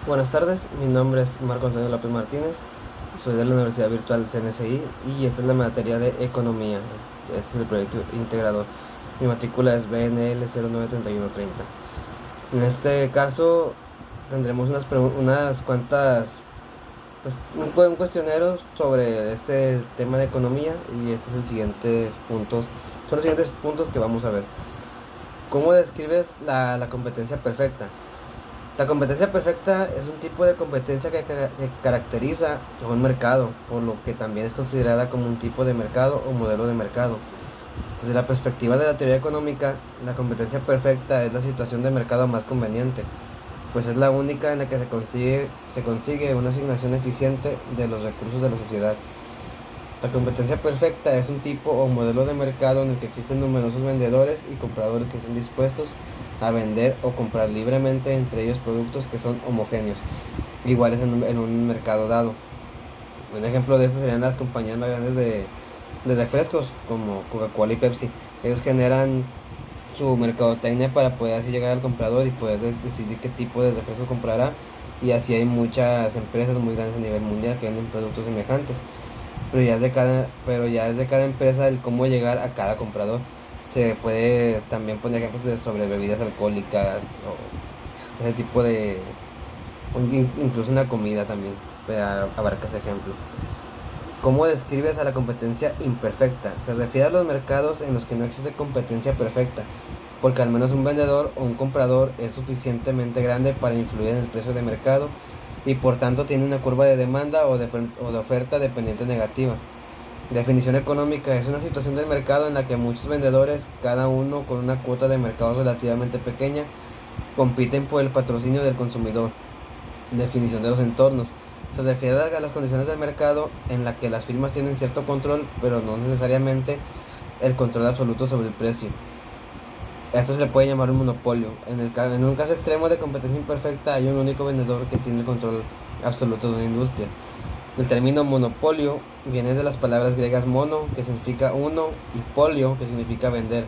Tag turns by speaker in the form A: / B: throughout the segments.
A: Buenas tardes, mi nombre es Marco Antonio López Martínez, soy de la Universidad Virtual CNSI y esta es la materia de Economía. Este es el proyecto integrador. Mi matrícula es BNL 093130. En este caso tendremos unas cuantas, un cuestionario sobre este tema de economía y estos son los siguientes puntos que vamos a ver. ¿Cómo describes la competencia perfecta? La competencia perfecta es un tipo de competencia que caracteriza a un mercado, por lo que también es considerada como un tipo de mercado o modelo de mercado. Desde la perspectiva de la teoría económica, la competencia perfecta es la situación de mercado más conveniente, pues es la única en la que se consigue una asignación eficiente de los recursos de la sociedad. La competencia perfecta es un tipo o modelo de mercado en el que existen numerosos vendedores y compradores que estén dispuestos a vender o comprar libremente entre ellos productos que son homogéneos, iguales en un mercado dado. Un ejemplo de esto serían las compañías más grandes de refrescos como Coca-Cola y Pepsi. Ellos generan su mercadotecnia para poder así llegar al comprador y poder decidir qué tipo de refresco comprará. Y así hay muchas empresas muy grandes a nivel mundial que venden productos semejantes, pero ya es de cada empresa el cómo llegar a cada comprador. Se puede también poner ejemplos sobre bebidas alcohólicas o ese tipo incluso una comida también abarca ese ejemplo. ¿Cómo describes a la competencia imperfecta? Se refiere a los mercados en los que no existe competencia perfecta, porque al menos un vendedor o un comprador es suficientemente grande para influir en el precio de mercado y por tanto tiene una curva de demanda o de oferta dependiente negativa. Definición económica: es una situación del mercado en la que muchos vendedores, cada uno con una cuota de mercado relativamente pequeña, compiten por el patrocinio del consumidor. Definición de los entornos: se refiere a las condiciones del mercado en la que las firmas tienen cierto control, pero no necesariamente el control absoluto sobre el precio. Esto se le puede llamar un monopolio. En un caso extremo de competencia imperfecta, hay un único vendedor que tiene el control absoluto de una industria. El término monopolio viene de las palabras griegas mono, que significa uno, y polio, que significa vender.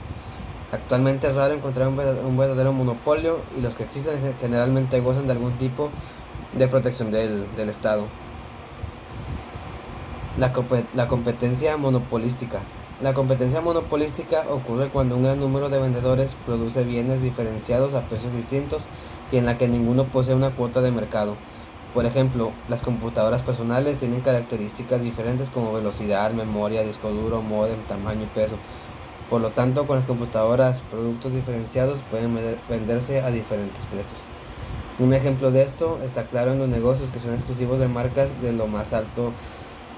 A: Actualmente es raro encontrar un verdadero monopolio y los que existen generalmente gozan de algún tipo de protección del Estado. La competencia monopolística. La competencia monopolística ocurre cuando un gran número de vendedores produce bienes diferenciados a precios distintos y en la que ninguno posee una cuota de mercado. Por ejemplo, las computadoras personales tienen características diferentes como velocidad, memoria, disco duro, módem, tamaño y peso. Por lo tanto, con las computadoras, productos diferenciados pueden venderse a diferentes precios. Un ejemplo de esto está claro en los negocios que son exclusivos de marcas de lo más alto.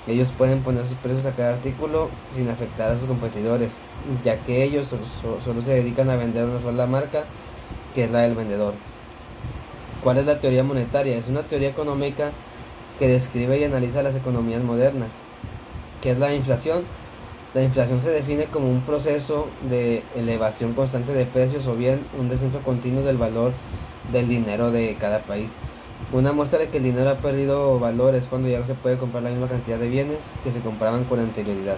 A: Ellos pueden poner sus precios a cada artículo sin afectar a sus competidores, ya que ellos solo se dedican a vender una sola marca, que es la del vendedor. ¿Cuál es la teoría monetaria? Es una teoría económica que describe y analiza las economías modernas. ¿Qué es la inflación? La inflación se define como un proceso de elevación constante de precios o bien un descenso continuo del valor del dinero de cada país. Una muestra de que el dinero ha perdido valor es cuando ya no se puede comprar la misma cantidad de bienes que se compraban con anterioridad.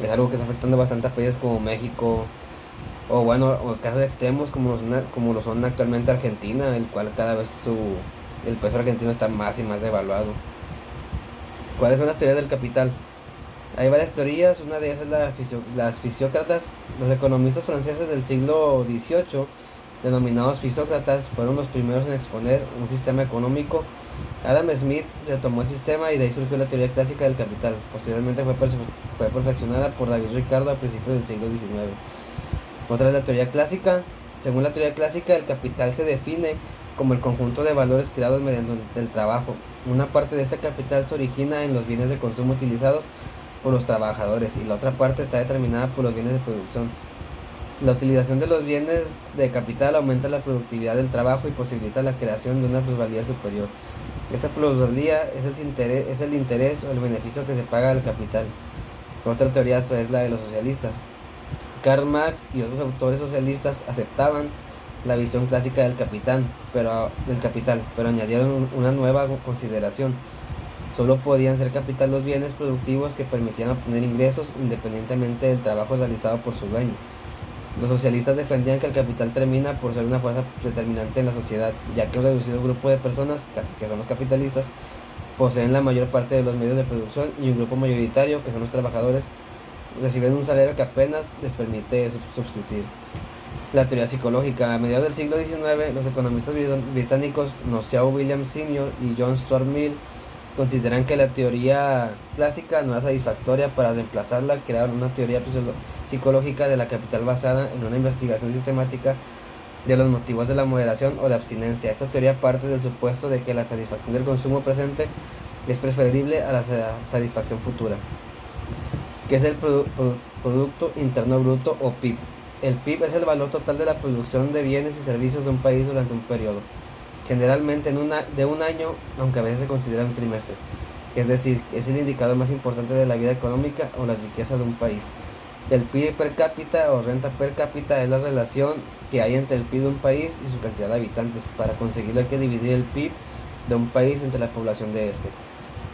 A: Es algo que está afectando bastante a países como México, o bueno, o casos extremos como lo son actualmente Argentina, el cual cada vez el peso argentino está más y más devaluado. ¿Cuáles son las teorías del capital? Hay varias teorías. Una de ellas es las fisiócratas. Los economistas franceses del siglo XVIII, denominados fisócratas, fueron los primeros en exponer un sistema económico. Adam Smith retomó el sistema y de ahí surgió la teoría clásica del capital. Posteriormente fue perfeccionada por David Ricardo a principios del siglo XIX. Otra es la teoría clásica. Según la teoría clásica, el capital se define como el conjunto de valores creados mediante el trabajo. Una parte de este capital se origina en los bienes de consumo utilizados por los trabajadores y la otra parte está determinada por los bienes de producción. La utilización de los bienes de capital aumenta la productividad del trabajo y posibilita la creación de una plusvalía superior. Esta plusvalía es el interés o el beneficio que se paga al capital. Otra teoría es la de los socialistas. Karl Marx y otros autores socialistas aceptaban la visión clásica del capital, pero añadieron una nueva consideración. Solo podían ser capital los bienes productivos que permitían obtener ingresos independientemente del trabajo realizado por su dueño. Los socialistas defendían que el capital termina por ser una fuerza determinante en la sociedad, ya que un reducido grupo de personas, que son los capitalistas, poseen la mayor parte de los medios de producción y un grupo mayoritario, que son los trabajadores, reciben un salario que apenas les permite subsistir. La teoría psicológica. A mediados del siglo XIX, los economistas británicos Noziau Williams Sr. y John Stuart Mill consideran que la teoría clásica no era satisfactoria. Para reemplazarla, crearon una teoría psicológica de la capital basada en una investigación sistemática de los motivos de la moderación o de abstinencia. Esta teoría parte del supuesto de que la satisfacción del consumo presente es preferible a la satisfacción futura, que es el Producto Interno Bruto o PIB. El PIB es el valor total de la producción de bienes y servicios de un país durante un periodo, generalmente de un año, aunque a veces se considera un trimestre. Es decir, es el indicador más importante de la vida económica o la riqueza de un país. El PIB per cápita o renta per cápita es la relación que hay entre el PIB de un país y su cantidad de habitantes. Para conseguirlo hay que dividir el PIB de un país entre la población de este.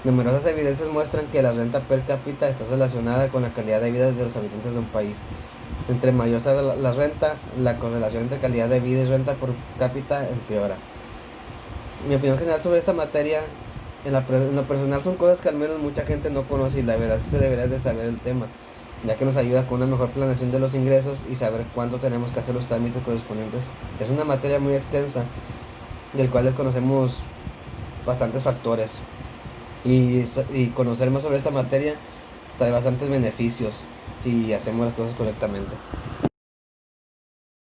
A: Numerosas evidencias muestran que la renta per cápita está relacionada con la calidad de vida de los habitantes de un país. Entre mayor sea la renta, la correlación entre calidad de vida y renta por cápita empeora. Mi opinión general sobre esta materia, en lo personal, son cosas que al menos mucha gente no conoce, y la verdad se debería de saber el tema, ya que nos ayuda con una mejor planeación de los ingresos y saber cuánto tenemos que hacer los trámites correspondientes. Es una materia muy extensa, del cual desconocemos bastantes factores, y conocer más sobre esta materia trae bastantes beneficios si hacemos las cosas correctamente.